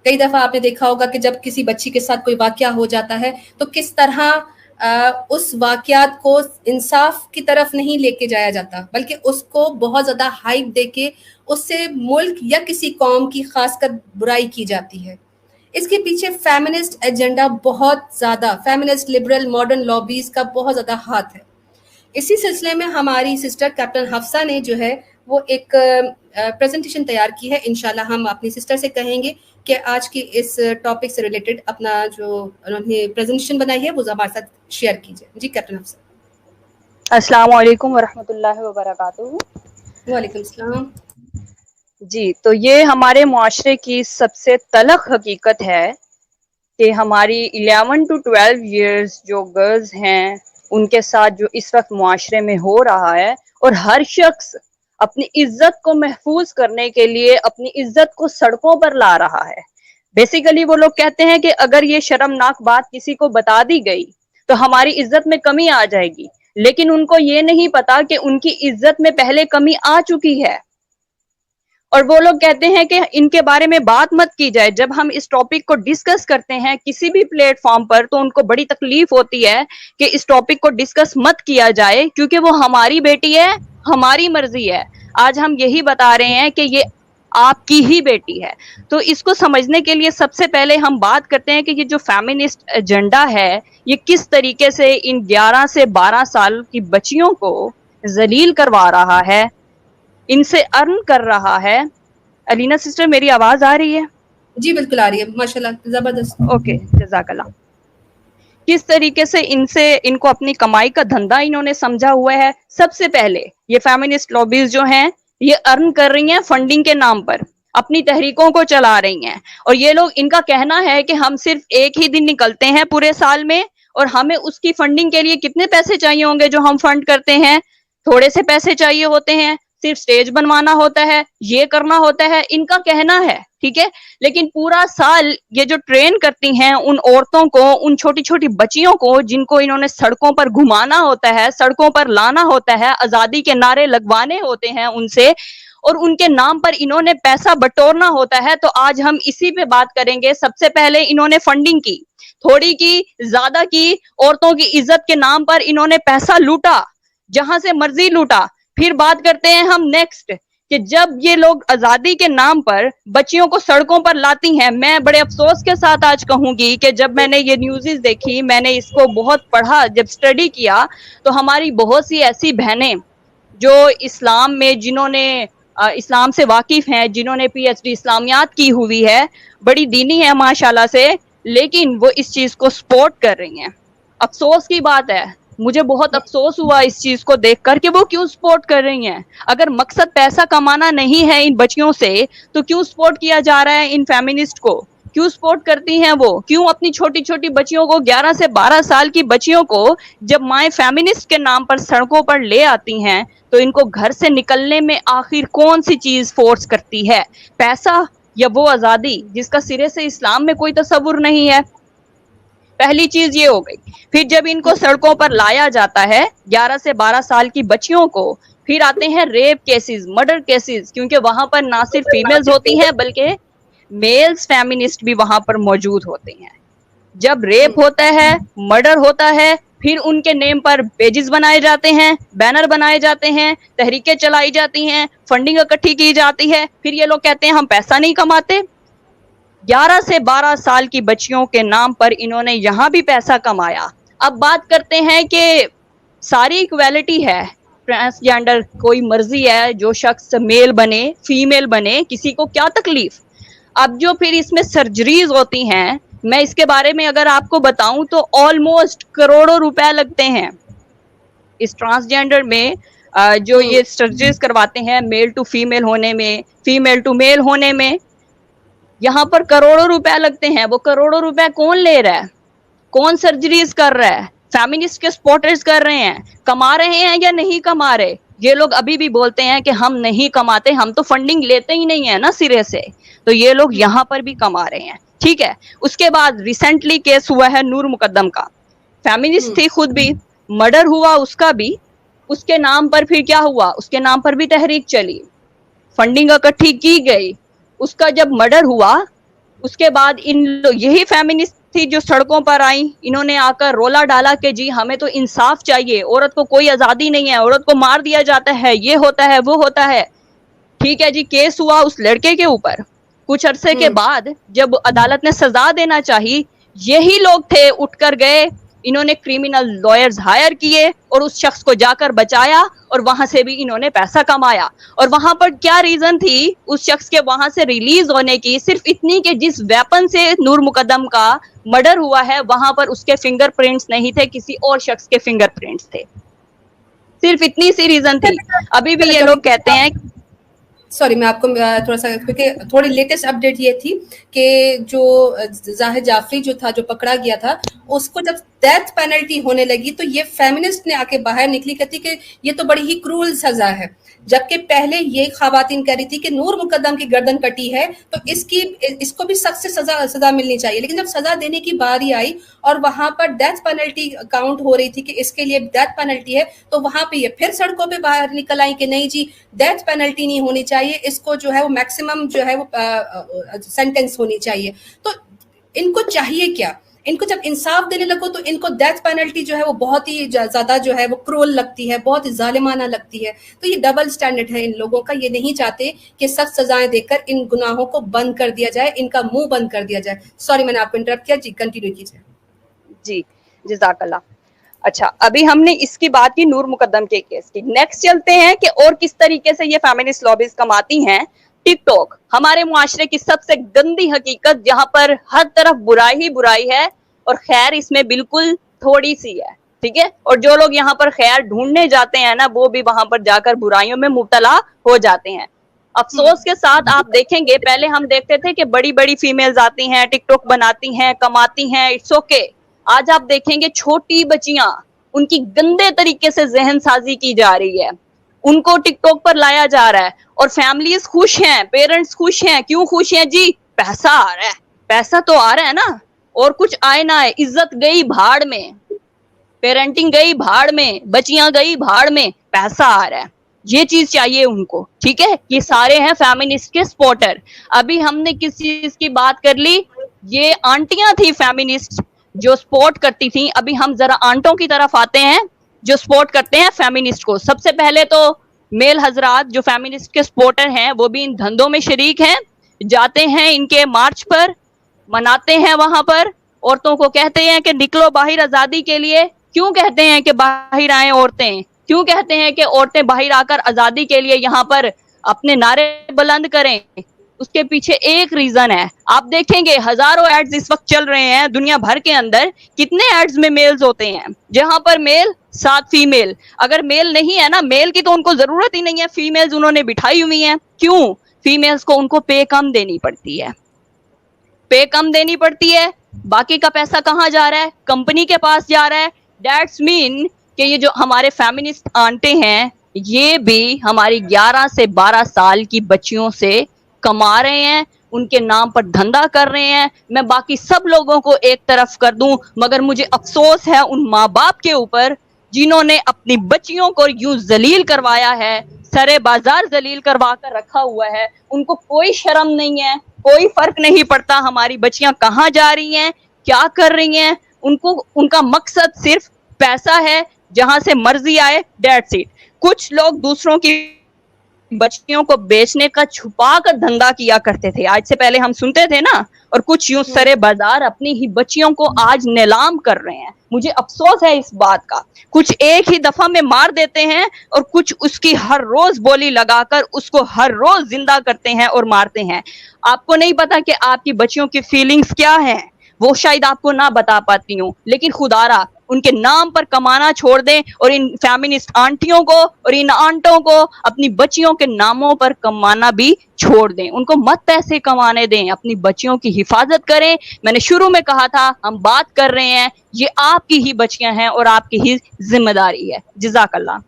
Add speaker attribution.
Speaker 1: کئی دفعہ آپ نے دیکھا ہوگا کہ جب کسی بچی کے ساتھ کوئی واقعہ ہو جاتا ہے تو کس طرح اس واقعات کو انصاف کی طرف نہیں لے کے جایا جاتا، بلکہ اس کو بہت زیادہ ہائپ دے کے اس سے ملک یا کسی قوم کی خاص کر برائی کی جاتی ہے۔ اس کے پیچھے فیمنسٹ ایجنڈا بہت زیادہ، فیمنسٹ لبرل ماڈرن لابیز کا بہت زیادہ ہاتھ ہے۔ اسی سلسلے میں ہماری سسٹر کیپٹن حفصہ نے جو ہے وہ ایک پریزنٹیشن تیار کی ہے۔ انشاءاللہ ہم اپنی سسٹر سے کہیں گے کہ آج کی اس ٹاپک سے ریلیٹڈ اپنا جو انہوں نے پریزنٹیشن بنائی ہے وہ ہمارے ساتھ شیئر کیجیے۔ جی کیپٹن حفصہ۔
Speaker 2: السلام علیکم ورحمۃ اللہ وبرکاتہ۔
Speaker 1: وعلیکم السلام۔
Speaker 2: جی، تو یہ ہمارے معاشرے کی سب سے تلخ حقیقت ہے کہ ہماری 11 to 12 ایئرز جو گرلز ہیں ان کے ساتھ جو اس وقت معاشرے میں ہو رہا ہے، اور ہر شخص اپنی عزت کو محفوظ کرنے کے لیے اپنی عزت کو سڑکوں پر لا رہا ہے۔ بیسیکلی وہ لوگ کہتے ہیں کہ اگر یہ شرمناک بات کسی کو بتا دی گئی تو ہماری عزت میں کمی آ جائے گی، لیکن ان کو یہ نہیں پتا کہ ان کی عزت میں پہلے کمی آ چکی ہے، اور وہ لوگ کہتے ہیں کہ ان کے بارے میں بات مت کی جائے۔ جب ہم اس ٹاپک کو ڈسکس کرتے ہیں کسی بھی پلیٹ فارم پر تو ان کو بڑی تکلیف ہوتی ہے کہ اس ٹاپک کو ڈسکس مت کیا جائے، کیونکہ وہ ہماری بیٹی ہے، ہماری مرضی ہے۔ آج ہم یہی بتا رہے ہیں کہ یہ آپ کی ہی بیٹی ہے۔ تو اس کو سمجھنے کے لیے سب سے پہلے ہم بات کرتے ہیں کہ یہ جو فیمنسٹ ایجنڈا ہے یہ کس طریقے سے ان 11 سے 12 سال کی بچیوں کو ذلیل کروا رہا ہے، ان سے ارن کر رہا ہے۔ علینا سسٹر میری آواز آ رہی ہے؟
Speaker 1: جی بالکل آ رہی ہے، ماشاءاللہ زبردست۔
Speaker 2: اوکے، جزاک اللہ۔ کس طریقے سے ان کو اپنی کمائی کا دھندا انہوں نے سمجھا ہوا ہے۔ سب سے پہلے یہ فیمنسٹ لابیز جو ہیں یہ ارن کر رہی ہیں فنڈنگ کے نام پر، اپنی تحریکوں کو چلا رہی ہیں، اور یہ لوگ ان کا کہنا ہے کہ ہم صرف ایک ہی دن نکلتے ہیں پورے سال میں، اور ہمیں اس کی فنڈنگ کے لیے کتنے پیسے چاہیے ہوں گے جو ہم فنڈ کرتے ہیں، تھوڑے سے پیسے چاہیے ہوتے ہیں، صرف سٹیج بنوانا ہوتا ہے، یہ کرنا ہوتا ہے، ان کا کہنا ہے، ٹھیک ہے۔ لیکن پورا سال یہ جو ٹرین کرتی ہیں ان عورتوں کو، ان چھوٹی چھوٹی بچیوں کو جن کو انہوں نے سڑکوں پر گھمانا ہوتا ہے، سڑکوں پر لانا ہوتا ہے، آزادی کے نعرے لگوانے ہوتے ہیں ان سے، اور ان کے نام پر انہوں نے پیسہ بٹورنا ہوتا ہے۔ تو آج ہم اسی پہ بات کریں گے۔ سب سے پہلے انہوں نے فنڈنگ کی، تھوڑی کی، زیادہ کی، عورتوں کی عزت کے نام پر انہوں نے پیسہ لوٹا، جہاں سے مرضی لوٹا۔ پھر بات کرتے ہیں ہم نیکسٹ کہ جب یہ لوگ آزادی کے نام پر بچیوں کو سڑکوں پر لاتی ہیں، میں بڑے افسوس کے ساتھ آج کہوں گی کہ جب میں نے یہ نیوزز دیکھی، میں نے اس کو بہت پڑھا، جب سٹڈی کیا، تو ہماری بہت سی ایسی بہنیں جو اسلام میں، جنہوں نے اسلام سے واقف ہیں، جنہوں نے پی ایچ ڈی اسلامیات کی ہوئی ہے، بڑی دینی ہے ماشاءاللہ سے، لیکن وہ اس چیز کو سپورٹ کر رہی ہیں۔ افسوس کی بات ہے، مجھے بہت افسوس ہوا اس چیز کو دیکھ کر کہ وہ کیوں سپورٹ کر رہی ہیں۔ اگر مقصد پیسہ کمانا نہیں ہے ان بچیوں سے تو کیوں سپورٹ کیا جا رہا ہے ان فیمنسٹ کو؟ کیوں سپورٹ کرتی ہیں وہ؟ کیوں اپنی چھوٹی چھوٹی بچیوں کو، 11 سے 12 سال کی بچیوں کو جب مائیں فیمنسٹ کے نام پر سڑکوں پر لے آتی ہیں تو ان کو گھر سے نکلنے میں آخر کون سی چیز فورس کرتی ہے؟ پیسہ یا وہ آزادی جس کا سرے سے اسلام میں کوئی تصور نہیں ہے؟ پہلی چیز یہ ہو گئی۔ پھر جب ان کو سڑکوں پر لایا جاتا ہے 11 سے 12 سال کی بچیوں کو، پھر آتے ہیں ریپ کیسز، مرڈر کیسز، کیونکہ وہاں پر نہ صرف فیمیلز ہوتی ہیں بلکہ میلز فیمنسٹ بھی وہاں پر موجود ہوتے ہیں۔ جب ریپ ہوتا ہے، مرڈر ہوتا ہے، پھر ان کے نیم پر پیجز بنائے جاتے ہیں، بینر بنائے جاتے ہیں، تحریکیں چلائی جاتی ہیں، فنڈنگ اکٹھی کی جاتی ہے، پھر یہ لوگ کہتے ہیں ہم پیسہ نہیں کماتے۔ 11 سے 12 سال کی بچیوں کے نام پر انہوں نے یہاں بھی پیسہ کمایا۔ اب بات کرتے ہیں کہ ساری ایکویلٹی ہے، ٹرانسجینڈر کوئی مرضی ہے، جو شخص میل بنے، فیمیل بنے، کسی کو کیا تکلیف۔ اب جو پھر اس میں سرجریز ہوتی ہیں، میں اس کے بارے میں اگر آپ کو بتاؤں تو آلموسٹ کروڑوں روپے لگتے ہیں اس ٹرانسجینڈر میں، جو یہ سرجریز کرواتے ہیں میل ٹو فیمیل ہونے میں، فیمیل ٹو میل ہونے میں، یہاں پر کروڑوں روپے لگتے ہیں۔ وہ کروڑوں روپے کون لے رہا ہے؟ کون سرجریز کر رہا ہے؟ فیمنسٹ کے سپورٹرز کر رہے ہیں۔ کما رہے ہیں یا نہیں کما رہے؟ یہ لوگ ابھی بھی بولتے ہیں کہ ہم نہیں کماتے، ہم تو فنڈنگ لیتے ہی نہیں ہیں نا سرے سے، تو یہ لوگ یہاں پر بھی کما رہے ہیں، ٹھیک ہے۔ اس کے بعد ریسنٹلی کیس ہوا ہے نور مقدم کا، فیمنسٹ تھی خود بھی، مرڈر ہوا اس کا بھی، اس کے نام پر پھر کیا ہوا؟ اس کے نام پر بھی تحریک چلی، فنڈنگ اکٹھی کی گئی، اس کا جب مرڈر ہوا اس کے بعد یہی فیمنسٹ تھی جو سڑکوں پر آئی, انہوں نے آ کر رولا ڈالا کہ جی ہمیں تو انصاف چاہیے, عورت کو کوئی آزادی نہیں ہے, عورت کو مار دیا جاتا ہے, یہ ہوتا ہے وہ ہوتا ہے. ٹھیک ہے جی, کیس ہوا اس لڑکے کے اوپر. کچھ عرصے کے بعد جب عدالت نے سزا دینا چاہی, یہی لوگ تھے اٹھ کر گئے, انہوں نے کریمنل لائرز ہائر کیے اور اس شخص کو جا کر بچایا, اور وہاں سے بھی انہوں نے پیسہ کمایا. اور وہاں پر کیا ریزن تھی اس شخص کے وہاں سے ریلیز ہونے کی؟ صرف اتنی کہ جس ویپن سے نور مقدم کا مرڈر ہوا ہے وہاں پر اس کے فنگر پرنٹس نہیں تھے, کسی اور شخص کے فنگر پرنٹس تھے. صرف اتنی سی ریزن تھی. ابھی بھی یہ لوگ کہتے ہیں,
Speaker 1: سوری میں آپ کو تھوڑا سا, کیونکہ تھوڑی لیٹسٹ اپڈیٹ یہ تھی کہ جو زاہد جعفری جو تھا, جو پکڑا گیا تھا, اس کو جب ڈیتھ پینلٹی ہونے لگی تو یہ فیمنسٹ نے آ کے باہر نکلی, کہتی کہ یہ تو بڑی ہی کرول سزا ہے, جبکہ پہلے یہ خواتین کہہ رہی تھی کہ نور مقدم کی گردن کٹی ہے تو اس کو بھی سخت سے سزا ملنی چاہیے. لیکن جب سزا دینے کی باری آئی اور وہاں پر ڈیتھ پینلٹی کاؤنٹ ہو رہی تھی کہ اس کے لیے ڈیتھ پینلٹی ہے, تو وہاں پہ یہ پھر سڑکوں پہ باہر نکل آئی کہ نہیں جی ڈیتھ پینلٹی نہیں ہونی چاہیے, اس کو جو ہے وہ میکسیمم جو ہے وہ سینٹینس ہونی چاہیے. تو ان کو چاہیے کیا؟ ان کو جب انصاف دینے لگو تو ان کو ڈیتھ پینلٹی جو ہے وہ بہت ہی زیادہ جو ہے وہ کرول لگتی ہے, بہت ہی ظالمانہ لگتی ہے. تو یہ ڈبل سٹینڈرڈ ہے ان لوگوں کا, یہ نہیں چاہتے کہ سخت سزائیں دے کر ان گناہوں کو بند کر دیا جائے, ان کا منہ بند کر دیا جائے. سوری میں نے آپ کو انٹرپٹ کیا, جی کنٹینیو کیجیے.
Speaker 2: جی جزاک اللہ. اچھا, ابھی ہم نے اس کی بات کی نور مقدم کے کیس کی. نیکسٹ چلتے ہیں کہ اور کس طریقے سے یہ فیمنسٹ لابیز کماتی ہیں. ٹک ٹاک ہمارے معاشرے کی سب سے گندی حقیقت, جہاں پر ہر طرف برائی ہی برائی ہے اور خیر اس میں بالکل تھوڑی سی ہے. ٹھیک ہے, اور جو لوگ یہاں پر خیر ڈھونڈنے جاتے ہیں نا, وہ بھی وہاں پر جا کر برائیوں میں مبتلا ہو جاتے ہیں. افسوس کے ساتھ آپ دیکھیں گے, پہلے ہم دیکھتے تھے کہ بڑی بڑی فیمیلز آتی ہیں, ٹک ٹاک بناتی ہیں, کماتی ہیں, اٹس اوکے. آج آپ دیکھیں گے چھوٹی بچیاں, ان کی گندے طریقے سے ذہن سازی کی جا رہی ہے, ان کو ٹک ٹاک پر لایا جا رہا ہے, اور فیملیز خوش ہیں, پیرنٹس خوش ہیں. کیوں خوش ہیں جی؟ پیسہ آ رہا ہے. پیسہ تو آ رہا ہے نا, اور کچھ آئے نہ آئے, عزت گئی بھاڑ میں, پیرنٹنگ گئی بھاڑ میں, بچیاں گئی بھاڑ میں, پیسہ آ رہا ہے. یہ چیز چاہیے ان کو. ٹھیک ہے, یہ سارے ہیں فیمنسٹ کے سپورٹر. ابھی ہم نے کس چیز کی بات کر لی, یہ آنٹیاں تھی فیمنسٹ جو سپورٹ کرتی تھیں. ابھی ہم ذرا آنٹوں کی طرف آتے ہیں جو سپورٹ کرتے ہیں فیمنسٹ کو. سب سے پہلے تو میل حضرات جو فیمنسٹ کے سپورٹر ہیں وہ بھی ان دھندوں میں شریک ہیں, جاتے ہیں ان کے مارچ پر, مناتے ہیں وہاں پر, عورتوں کو کہتے ہیں کہ نکلو باہر آزادی کے لیے. کیوں کہتے ہیں کہ باہر آئیں عورتیں؟ کیوں کہتے ہیں کہ عورتیں باہر آ کر آزادی کے لیے یہاں پر اپنے نعرے بلند کریں؟ اس کے پیچھے ایک ریزن ہے. آپ دیکھیں گے ہزاروں ایڈز اس وقت چل رہے ہیں دنیا بھر کے اندر, کتنے ایڈز میں میلز ہوتے ہیں, جہاں پر میل ساتھ فیمیل. اگر میل نہیں ہے نا, میل کی تو ان کو ضرورت ہی نہیں ہے, فیمیلز انہوں نے بٹھائی ہوئی ہیں. کیوں؟ فیمیلز کو ان کو پے کم دینی پڑتی ہے, پے کم دینی پڑتی ہے. باقی کا پیسہ کہاں جا رہا ہے؟ کمپنی کے پاس جا رہا ہے. دیٹس مین کہ یہ جو ہمارے فیمنسٹ آنٹے ہیں یہ بھی ہماری 11 سے 12 سال کی بچیوں سے کما رہے ہیں, ان کے نام پر دھندا کر رہے ہیں. میں باقی سب لوگوں کو ایک طرف کر دوں, مگر مجھے افسوس ہے ان ماں باپ کے اوپر جنہوں نے اپنی بچیوں کو یوں ذلیل کروایا ہے, سرے بازار ذلیل کروا کر رکھا ہوا ہے. ان کو کوئی شرم نہیں ہے, کوئی فرق نہیں پڑتا ہماری بچیاں کہاں جا رہی ہیں, کیا کر رہی ہیں. ان کا مقصد صرف پیسہ ہے, جہاں سے مرضی آئے, دیٹس اٹ. کچھ لوگ دوسروں کی بچیوں کو بیچنے کا چھپا کر دھندا کیا کرتے تھے, آج سے پہلے ہم سنتے تھے نا, اور کچھ یوں سرے بازار اپنی ہی بچیوں کو آج نیلام کر رہے ہیں. مجھے افسوس ہے اس بات کا. کچھ ایک ہی دفعہ میں مار دیتے ہیں, اور کچھ اس کی ہر روز بولی لگا کر اس کو ہر روز زندہ کرتے ہیں اور مارتے ہیں. آپ کو نہیں پتا کہ آپ کی بچیوں کی فیلنگز کیا ہیں, وہ شاید آپ کو نہ بتا پاتی ہوں, لیکن خدارا ان کے نام پر کمانا چھوڑ دیں, اور ان فیمنسٹ آنٹیوں کو اور ان آنٹوں کو اپنی بچیوں کے ناموں پر کمانا بھی چھوڑ دیں. ان کو مت پیسے کمانے دیں, اپنی بچیوں کی حفاظت کریں. میں نے شروع میں کہا تھا ہم بات کر رہے ہیں, یہ آپ کی ہی بچیاں ہیں اور آپ کی ہی ذمہ داری ہے. جزاک اللہ.